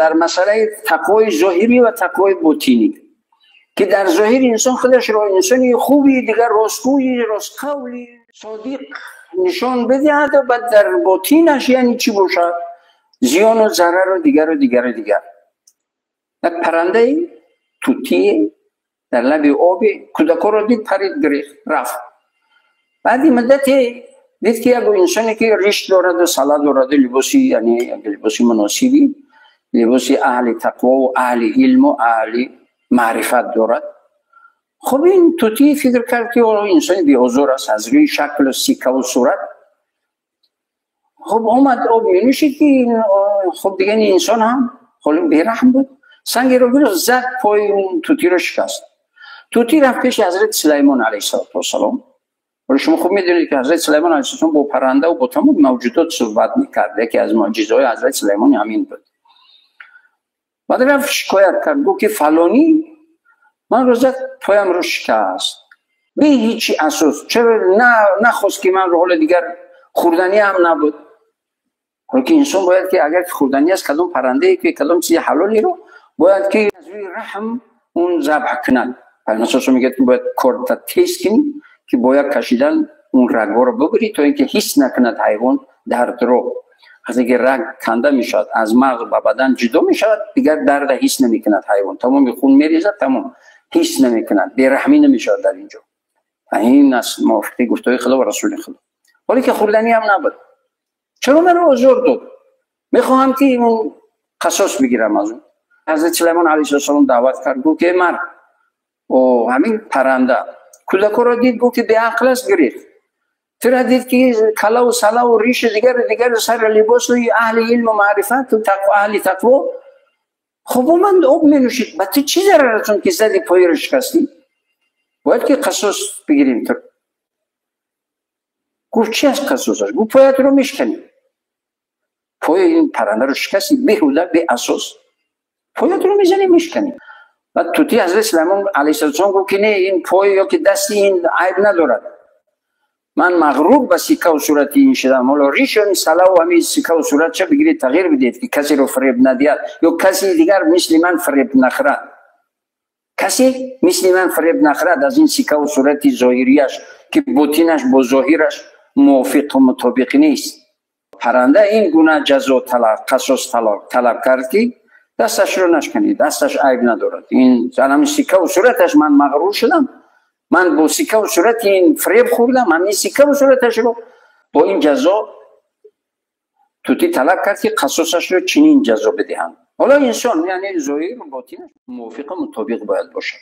در مسئله تقوای ظاهری و تقوای باطنی که در ظاهر انسان خودش را انسانی خوبی، دیگر راستگویی، راست قولی، صادق نشان بدهد و بعد در باطنش یعنی چی باشد؟ زیان و ضرر و دیگر و دیگر و دیگر. یک پرنده توتی در لب آب کودکا را دید، پرید گریخت رفت. بعدی مدتی دید که یک انسانی که ریش دارد و سلا دارد، لباسی یعنی لباسی مناسبی، لباسی اهل تقوا و اهل علم و اهل معرفت دارد. خب این توتی فکر کرد که انسان بی‌حضور است از روی شکل و سیکه و صورت. خب آمد آب می نوشید که خب دیگه این انسان هم خیلی بی‌رحم بود، سنگ رو گرفت زد پای اون توتی رو شکست. توتی رفت پیش حضرت سلیمان علیه السلام. ولی شما خوب میدونید که حضرت سلیمان علیه السلام با پرنده و با تمام موجودات صحبت میکرد. یکی از معجزه‌های حضرت سلیمان همین بود. بعد رفت شکایت کرد، گفت که فلانی من رو زد پایم رو شکست به هیچی اساس، چرا نخواست که من رو حال دیگر خوردنی هم نبود. حالا که انسان باید که اگر خوردنی است کدام پرنده که کدام چیز حلالی رو باید که از روی رحم اون ذبح کنن. پس اساسا میگه که باید کارت تیست کنی که باید کشیدن اون رگ‌ها رو ببری تا اینکه حس نکند حیوان درد رو. از اینکه رگ کنده میشد از مغز و بدن جدا میشد دیگر درد حس نمیکند حیوان، تمام خون میریزد، تمام حس نمیکند، بی‌رحمی نمیشد در اینجا. این است موافقه گفتهای خدا و رسول خدا. ولی که خوردنی هم نبود. چرا من رو آزار داد؟ میخواهم که اون قصاص بگیرم از اون. حضرت سلیمان علیه السلام دعوت کرد، گفت که من و همین پرنده کودکا را دید، گفت که به عقل است گریخت. ترا دید که کلا و سلا و ریش دیگر سر لباس و اهل علم و معرفت و تقوا اهل تقوا. خب من آب می نوشید، با تو چی ضررتون که زدی پای رو شکستی؟ باید که قصاص بگیریم. تو گفت چی از قصاصش؟ گفت پایت رو میشکنی. پای این پرنده رو شکستی بیهوده به اساس، پایت رو میزنی میشکنی. بعد توتی حضرت سلیمان علیه السلام گفت که نه، این پای یا که دستی این عیب ندارد، من مغرور به سیکه و صورت این شدم. حالا ریش و سلا و همین سیکه و صورت چه بگیرید تغییر بدید که کسی رو فریب ندید یا کسی دیگر مثل من فریب نخورد. کسی مثل من فریب نخورد از این سیکه و صورت ظاهریش که باطنش با ظاهرش موافق و مطابق نیست. پرنده این گونه جزا قصاص طلب کرد که دستش رو نشکنید، دستش عیب ندارد. این زنم سیکه و صورتش من مغرور شدم، من با سیکه و صورت این فریب خوردم، همین سیکه و صورتش رو با این جزا توتی طلب کرد که قصاصش رو چنین جزا بدهند. حالا انسان یعنی ظاهر و باطنش موافق و مطابق باید باشه.